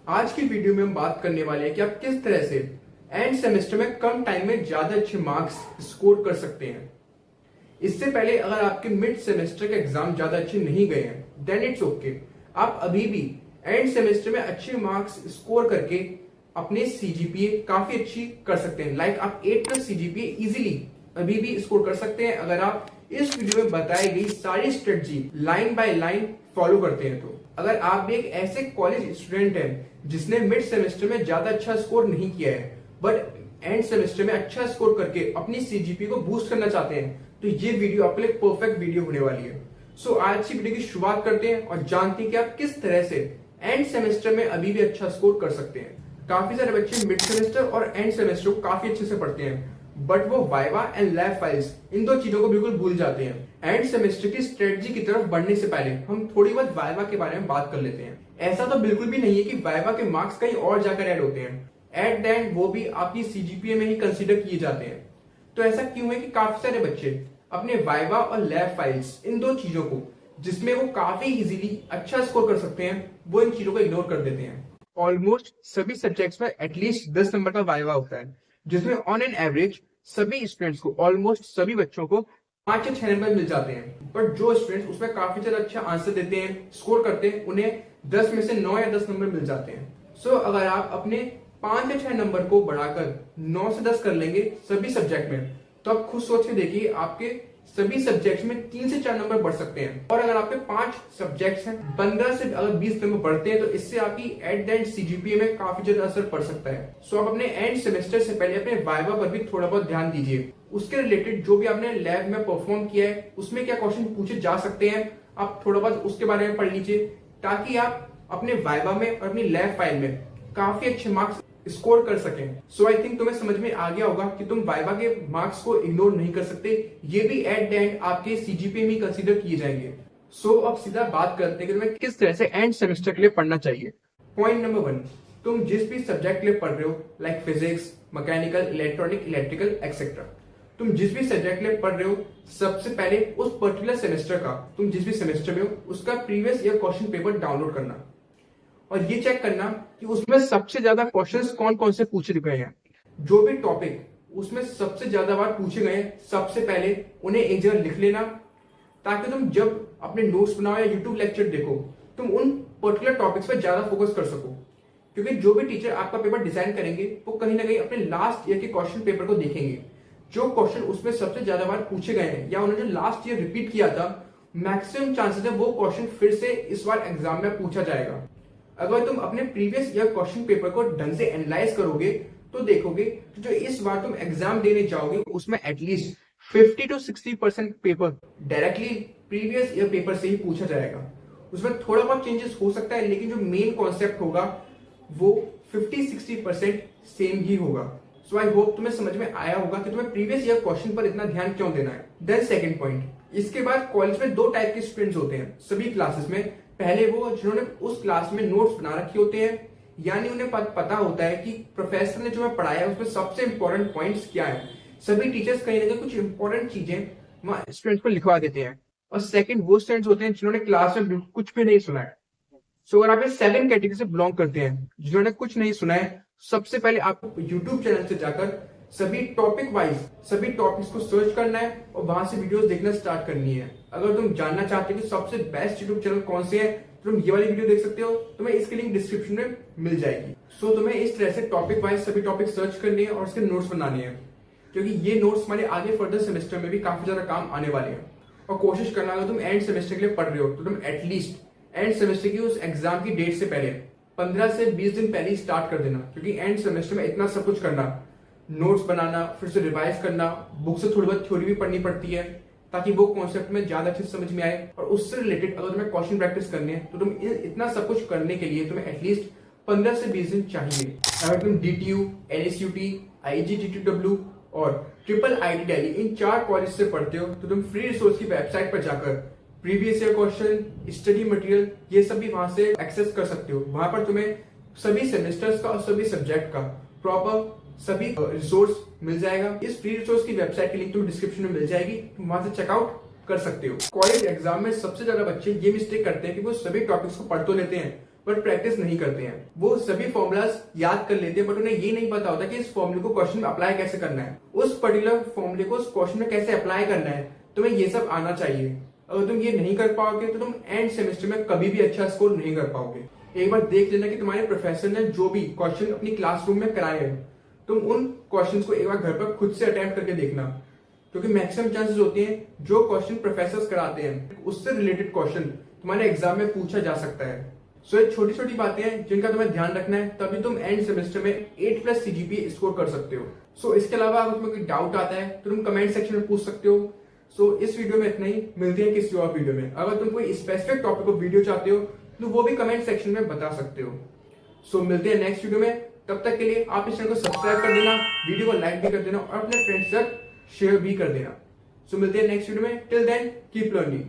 आज की वीडियो में हम बात करने वाले हैं कि आप किस तरह से एंड सेमेस्टर में कम टाइम में ज्यादा अच्छे मार्क्स स्कोर कर सकते हैं। इससे पहले अगर आपके मिड सेमेस्टर के एग्जाम ज्यादा अच्छे नहीं गए हैं देन इट्स ओके, आप अभी भी एंड सेमेस्टर में अच्छे मार्क्स स्कोर करके अपने सीजीपीए काफी अच्छी कर सकते हैं। लाइक आप 8+ सीजीपीए इजीली अभी भी स्कोर कर सकते हैं अगर आप इस वीडियो में बताई गई सारी strategy line by line follow करते हैं। तो अगर आप भी एक ऐसे कॉलेज स्टूडेंट हैं जिसने मिड सेमेस्टर में ज्यादा अच्छा स्कोर नहीं किया है बट एंड सेमेस्टर में अच्छा स्कोर करके अपनी सीजीपी को बूस्ट करना चाहते हैं, तो ये वीडियो आपके लिए परफेक्ट वीडियो होने वाली है। सो आज की वीडियो की शुरुआत करते हैं और जानते हैं कि आप किस तरह से एंड सेमेस्टर में अभी भी अच्छा स्कोर कर सकते हैं। काफी सारे बच्चे मिड सेमेस्टर और एंड सेमेस्टर को काफी अच्छे से पढ़ते हैं बट वो viva and lab files in दो चीजों को बिल्कुल भूल जाते हैं। एंड सेमेस्टर की स्ट्रेटजी की तरफ बढ़ने से पहले हम थोड़ी बहुत वाइवा के बारे में बात कर लेते हैं। ऐसा तो बिल्कुल भी नहीं है कि वाइवा के मार्क्स कहीं और जाकर ऐड होते हैं, एट द एंड वो भी आपकी सीजीपीए में ही कंसीडर किए जाते हैं। तो ऐसा क्यों है कि काफी सारे बच्चे अपने वाइवा और लैब फाइल्स इन दो चीजों को जिसमें वो काफी इजीली अच्छा स्कोर कर सकते हैं वो इन चीजों को इग्नोर कर देते हैं। ऑलमोस्ट सभी सब्जेक्ट्स में एटलीस्ट 10 नंबर का वाइवा होता है जिसमें ऑन एन एवरेज सभी स्टूडेंट्स को ऑलमोस्ट सभी बच्चों को 5 या 6 नंबर मिल जाते हैं। बट जो स्टूडेंट्स उसमें काफी ज्यादा अच्छा आंसर देते हैं, स्कोर करते हैं, उन्हें 10 में से 9 या 10 नंबर मिल जाते हैं। सो अगर आप अपने 5 या 6 नंबर को बढ़ाकर 9 से 10 कर लेंगे सभी सब्जेक्ट में, तो आप खुद सोच के देखिए आपके सभी सब्जेक्ट्स में 3 से 4 नंबर बढ़ सकते हैं। और अगर आपके 5 सब्जेक्ट्स हैं 15 से अगर 20 नंबर बढ़ते हैं तो इससे आपकी एट द एंड सीजीपीए में काफी ज्यादा असर पड़ सकता है। सो आप अपने एंड सेमेस्टर से पहले अपने वाइवा पर भी थोड़ा बहुत ध्यान दीजिए। उसके रिलेटेड जो भी आपने लैब में परफॉर्म किया है उसमें क्या क्वेश्चन पूछे जा सकते हैं, आप थोड़ा बहुत उसके बारे में पढ़ लीजिए ताकि आप अपने वाइवा में और अपनी लैब फाइल में काफी अच्छे मार्क्स स्कोर कर सकें। सो आई थिंक तुम्हें समझ में आ गया होगा कि तुम वाइवा के मार्क्स को इग्नोर नहीं कर सकते, ये भी एट द एंड आपके सीजीपीए में कंसीडर किए जाएंगे। सो अब सीधा बात करते हैं कि तुम्हें किस तरह से एंड सेमेस्टर के लिए पढ़ना चाहिए। पॉइंट नंबर 1, तुम जिस भी सब्जेक्ट के लिए पढ़ रहे हो like physics, mechanical, electronic, electrical etcetera, तुम जिस भी सब्जेक्ट के लिए पढ़ रहे हो सबसे पहले उस पर्टिकुलर सेमेस्टर का, तुम जिस भी सेमेस्टर में हो उसका previous year question paper download करना और ये चेक करना कि उसमें सबसे ज्यादा क्वेश्चंस कौन कौन से पूछे गए हैं। जो भी टॉपिक उसमें सबसे ज्यादा बार पूछे गए हैं सबसे पहले उन्हें एक जगह लिख लेना ताकि तुम जब अपने नोट्स बनाओ या यूट्यूब लेक्चर देखो तुम उन पर्टिकुलर टॉपिक्स पर ज्यादा फोकस कर सको। क्योंकि जो भी टीचर आपका पेपर डिजाइन करेंगे वो कहीं ना कहीं अपने लास्ट ईयर के क्वेश्चन पेपर को देखेंगे। जो क्वेश्चन उसमें सबसे ज्यादा बार पूछे गए हैं या उन्होंने लास्ट ईयर रिपीट किया था, मैक्सिमम चांसेस है वो क्वेश्चन फिर से इस बार एग्जाम में पूछा जाएगा। अगर तुम अपने प्रीवियस ईयर क्वेश्चन पेपर को ढंग से एनालाइज करोगे तो देखोगे कि जो इस बार तुम एग्जाम देने जाओगे उसमें at least 50 to 60% paper directly previous year paper से ही पूछा जाएगा। उसमें थोड़ा बहुत चेंजेस हो सकता है लेकिन जो मेन कॉन्सेप्ट होगा वो 50-60% सेम ही होगा। सो आई होप तुम्हें समझ में आया होगा कि तुम्हें प्रीवियस ईयर क्वेश्चन पर इतना ध्यान क्यों देना है। देन सेकंड पॉइंट, इसके बाद कॉलेज में 2 टाइप के स्टूडेंट्स होते हैं सभी क्लासेस में। पहले वो जिन्होंने उस क्लास में नोट्स बना रखे होते हैं, यानी उन्हें पता होता है कि प्रोफेसर ने जो पढ़ाया है उसमें सबसे इंपॉर्टेंट पॉइंट्स क्या है। सभी टीचर्स कहीं ना कहीं कुछ इंपॉर्टेंट चीजें वहां स्टूडेंट्स को लिखवा देते हैं। और सेकंड वो स्टूडेंट्स होते हैं जिन्होंने क्लास में कुछ भी नहीं सुना है। सो अगर आप इस सेकंड कैटेगरी से बिलोंग करते हैं जिन्होंने कुछ नहीं सुना है, सबसे पहले आपको यूट्यूब चैनल से जाकर सभी टॉपिक वाइज सभी टॉपिक्स को सर्च करना है और वहां से वीडियोस देखना स्टार्ट करनी है। अगर तुम जानना चाहते हो कि सबसे बेस्ट यूट्यूब चैनल कौन से है तो तुम ये वाली वीडियो देख सकते हो, तुम्हें इसकी लिंक डिस्क्रिप्शन में मिल जाएगी। सो तुम्हें इस तरह से टॉपिक वाइज सभी टॉपिक सर्च करने हैं और उसके नोट्स बनाने हैं क्योंकि ये नोट्स हमारे आगे फर्दर सेमेस्टर में भी काफी ज्यादा काम आने वाले हैं। और कोशिश करना अगर तुम एंड सेमेस्टर के लिए पढ़ रहे हो तो तुम एटलीस्ट एंड सेमेस्टर की उस एग्जाम की डेट से पहले 15 से 20 दिन पहले ही स्टार्ट कर देना क्योंकि एंड सेमेस्टर में इतना सब कुछ करना, नोट्स बनाना, फिर से रिवाइज करना, बुक से थोड़ी बहुत थ्योरी भी पढ़नी पड़ती है ताकि वो कॉन्सेप्ट में ज्यादा अच्छे समझ में आए। और उससे रिलेटेड अगर तुम्हें क्वेश्चन प्रैक्टिस करने हैं तो तुम इतना सब कुछ करने के लिए तुम्हें एटलीस्ट 15 से 20 दिन चाहिए। अगर तुम DTU, LSUT, IGTTW और ट्रिपल IIT दिल्ली इन 4 कॉलेज से पढ़ते हो तो तुम फ्री रिसोर्स की वेबसाइट पर जाकर previous year question, study material ये सब भी वहां से एक्सेस कर सकते हो। वहां पर तुम्हें सभी सेमेस्टर्स का और सभी सब्जेक्ट का प्रॉपर सभी रिसोर्स मिल जाएगा। इस फ्री रिसोर्स की वेबसाइट की लिंक तुम्हें डिस्क्रिप्शन में मिल जाएगी, तुम वहां से चेकआउट कर सकते हो। कॉलेज एग्जाम में सबसे ज्यादा बच्चे ये मिस्टेक करते हैं कि वो सभी टॉपिक्स को पढ़ तो लेते हैं बट प्रैक्टिस नहीं करते हैं। वो सभी फॉर्मूलाज याद कर लेते हैं बट उन्हें ये नहीं पता होता कि इस फॉर्मूले को क्वेश्चन में अप्लाई कैसे करना है, उस पर्टिकुलर फॉर्मूले को उस क्वेश्चन में कैसे अप्लाई करना है। तुम्हें ये सब आना चाहिए। अगर तुम ये नहीं कर पाओगे तो तुम एंड सेमेस्टर में कभी भी अच्छा स्कोर नहीं कर पाओगे। एक बार देख लेना कि तुम्हारे प्रोफेसर ने जो भी क्वेश्चन अपनी क्लासरूम में कराए हैं, तुम उन क्वेश्चंस को एक बार घर पर खुद से अटेम्प्ट करके देखना, क्योंकि मैक्सिमम चांसेस होते हैं जो क्वेश्चन प्रोफेसर कराते हैं उससे रिलेटेड क्वेश्चन तुम्हारे एग्जाम में पूछा जा सकता है। सो ये छोटी छोटी बातें हैं जिनका तुम्हें ध्यान रखना है, तभी तुम एंड सेमेस्टर में 8+ CGPA स्कोर कर सकते हो। सो इसके अलावा अगर तुम्हें कोई डाउट आता है तो तुम कमेंट सेक्शन में पूछ सकते हो। सो इस वीडियो में इतना ही, मिलते हैं किसी और वीडियो में। अगर तुम कोई स्पेसिफिक टॉपिक को वीडियो चाहते हो तो वो भी कमेंट सेक्शन में बता सकते हो। सो मिलते हैं नेक्स्ट वीडियो में, तब तक के लिए आप इस चैनल को सब्सक्राइब कर देना, वीडियो को लाइक भी कर देना और अपने फ्रेंड्स तक शेयर भी कर देना। सो मिलते हैं नेक्स्ट वीडियो में, टिल देन कीप लर्निंग।